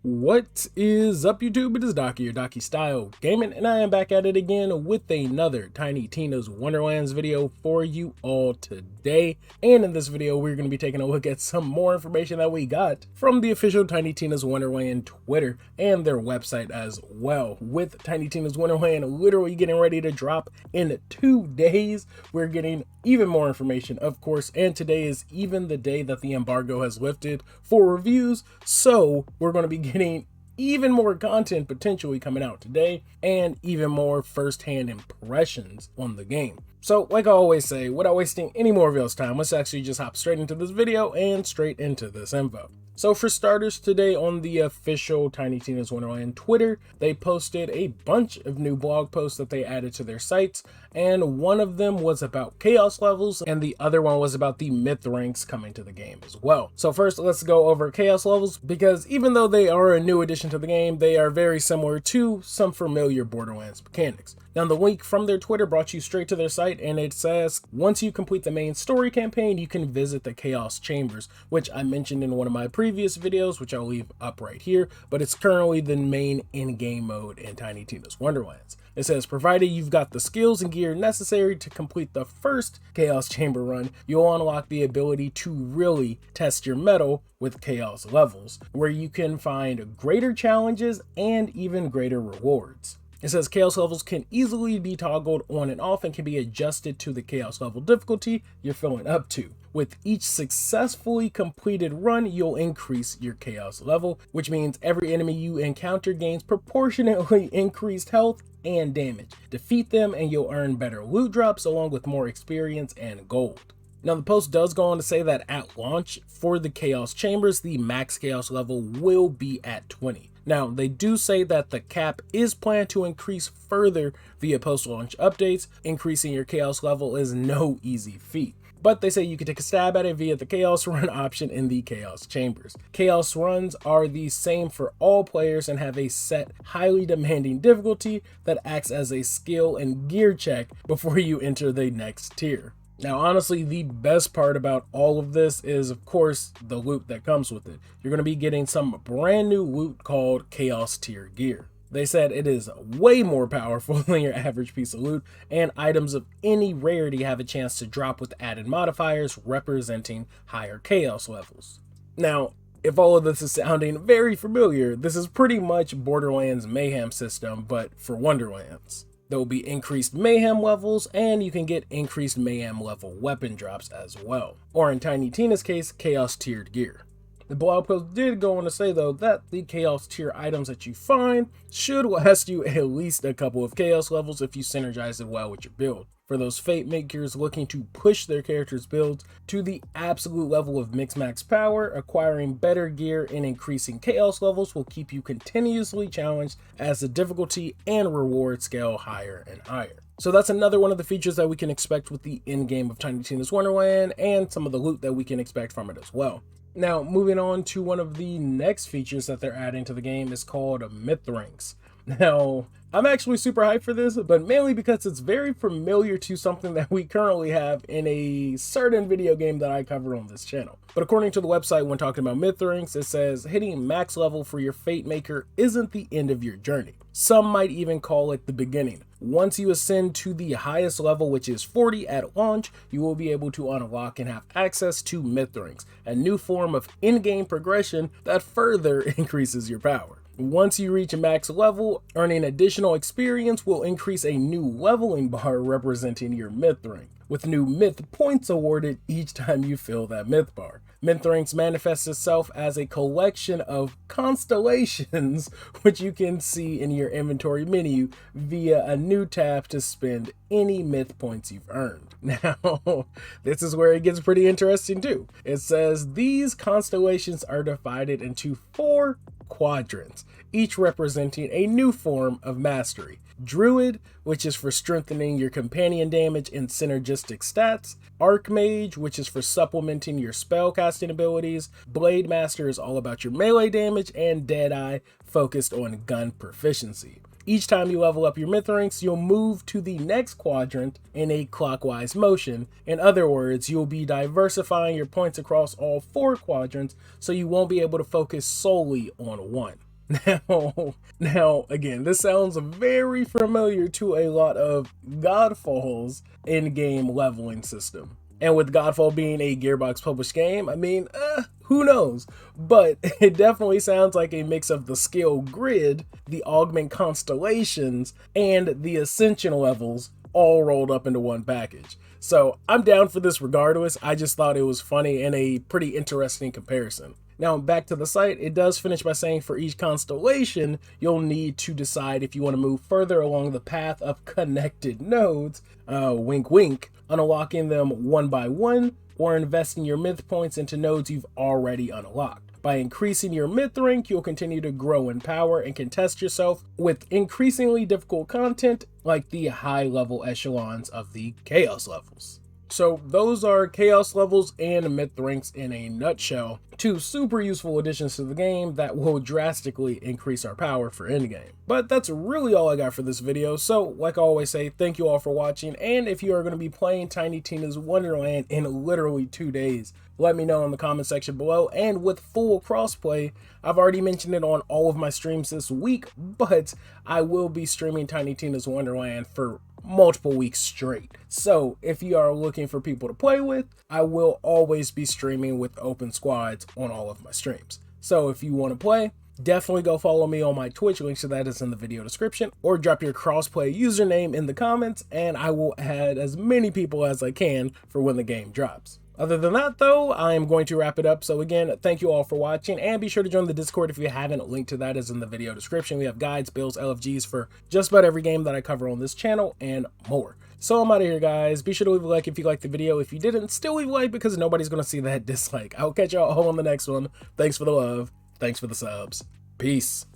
What is up, YouTube? It is Docky, your Docky Style Gaming, and I am back at it again with another Tiny Tina's Wonderlands video for you all today. And in this video, we're going to be taking a look at some more information that we got from the official Tiny Tina's Wonderland Twitter and their website as well. With Tiny Tina's Wonderland literally getting ready to drop in 2 days, we're getting even more information, of course, and today is even the day that the embargo has lifted for reviews, so we're going to be getting even more content potentially coming out today and even more first-hand impressions on the game. So like I always say, without wasting any more of y'all's time, let's actually just hop straight into this video and straight into this info. So for starters, today on the official Tiny Tina's Wonderland Twitter, they posted a bunch of new blog posts that they added to their sites, and one of them was about chaos levels and the other one was about the myth ranks coming to the game as well. So first, let's go over chaos levels, because even though they are a new addition to the game, they are very similar to some familiar Borderlands mechanics. Now, the link from their Twitter brought you straight to their site, and it says, once you complete the main story campaign, you can visit the Chaos Chambers, which I mentioned in one of my previous videos, which I'll leave up right here, but it's currently the main in-game mode in Tiny Tina's Wonderlands. It says, provided you've got the skills and gear necessary to complete the first Chaos Chamber run, you'll unlock the ability to really test your mettle with Chaos levels, where you can find greater challenges and even greater rewards. It says chaos levels can easily be toggled on and off and can be adjusted to the chaos level difficulty you're filling up to. With each successfully completed run, you'll increase your chaos level, which means every enemy you encounter gains proportionately increased health and damage. Defeat them and you'll earn better loot drops along with more experience and gold. Now, the post does go on to say that at launch for the Chaos Chambers, the max chaos level will be at 20. Now, they do say that the cap is planned to increase further via post-launch updates. Increasing your chaos level is no easy feat, but they say you can take a stab at it via the Chaos Run option in the Chaos Chambers. Chaos Runs are the same for all players and have a set, highly demanding difficulty that acts as a skill and gear check before you enter the next tier. Now, honestly, the best part about all of this is, of course, the loot that comes with it. You're going to be getting some brand new loot called Chaos Tier Gear. They said it is way more powerful than your average piece of loot, and items of any rarity have a chance to drop with added modifiers representing higher chaos levels. Now, if all of this is sounding very familiar, this is pretty much Borderlands Mayhem system, but for Wonderlands. There will be increased mayhem levels, and you can get increased mayhem level weapon drops as well, or in Tiny Tina's case, chaos tiered gear. The blog post did go on to say though that the chaos tier items that you find should last you at least a couple of chaos levels if you synergize it well with your build. For those fate makers looking to push their characters' builds to the absolute level of mix max power, acquiring better gear and increasing chaos levels will keep you continuously challenged as the difficulty and reward scale higher and higher. So that's another one of the features that we can expect with the in-game of Tiny Tina's Wonderland and some of the loot that we can expect from it as well. Now, moving on to one of the next features that they're adding to the game is called myth ranks. Now, I'm actually super hyped for this, but mainly because it's very familiar to something that we currently have in a certain video game that I cover on this channel. But according to the website, when talking about myth ranks, it says hitting max level for your fate maker isn't the end of your journey. Some might even call it the beginning. Once you ascend to the highest level, which is 40 at launch, you will be able to unlock and have access to myth ranks, a new form of in-game progression that further increases your power. Once you reach a max level, earning additional experience will increase a new leveling bar representing your myth rank, with new myth points awarded each time you fill that myth bar. Myth ranks manifests itself as a collection of constellations, which you can see in your inventory menu via a new tab to spend any myth points you've earned. Now, this is where it gets pretty interesting too. It says these constellations are divided into 4 quadrants, each representing a new form of mastery. Druid, which is for strengthening your companion damage and synergistic stats. Archmage, which is for supplementing your spell casting abilities. Blade Master is all about your melee damage, and Deadeye, focused on gun proficiency. Each time you level up your myth ranks, you'll move to the next quadrant in a clockwise motion. In other words, you'll be diversifying your points across all 4 quadrants, so you won't be able to focus solely on one. Now, again, this sounds very familiar to a lot of Godfall's in-game leveling system. And with Godfall being a Gearbox published game, I mean, who knows? But it definitely sounds like a mix of the skill grid, the augment constellations, and the ascension levels all rolled up into one package. So I'm down for this regardless. I just thought it was funny and a pretty interesting comparison. Now, back to the site, it does finish by saying for each constellation, you'll need to decide if you want to move further along the path of connected nodes, wink wink, unlocking them one by one, or investing your myth points into nodes you've already unlocked. By increasing your myth rank, you'll continue to grow in power and can test yourself with increasingly difficult content like the high level echelons of the chaos levels. So those are chaos levels and myth ranks in a nutshell. Two super useful additions to the game that will drastically increase our power for endgame. But that's really all I got for this video. So like I always say, thank you all for watching. And if you are going to be playing Tiny Tina's Wonderland in literally 2 days, let me know in the comment section below. And with full crossplay, I've already mentioned it on all of my streams this week, but I will be streaming Tiny Tina's Wonderland for multiple weeks straight. So if you are looking for people to play with, I will always be streaming with open squads on all of my streams. So if you want to play, definitely go follow me on my Twitch. Links to that is in the video description, or drop your crossplay username in the comments and I will add as many people as I can for when the game drops. Other than that though, I am going to wrap it up. So again, thank you all for watching and be sure to join the Discord if you haven't. Link to that is in the video description. We have guides, builds, LFGs for just about every game that I cover on this channel and more. So I'm out of here, guys. Be sure to leave a like if you liked the video. If you didn't, still leave a like because nobody's going to see that dislike. I'll catch y'all all on the next one. Thanks for the love. Thanks for the subs. Peace.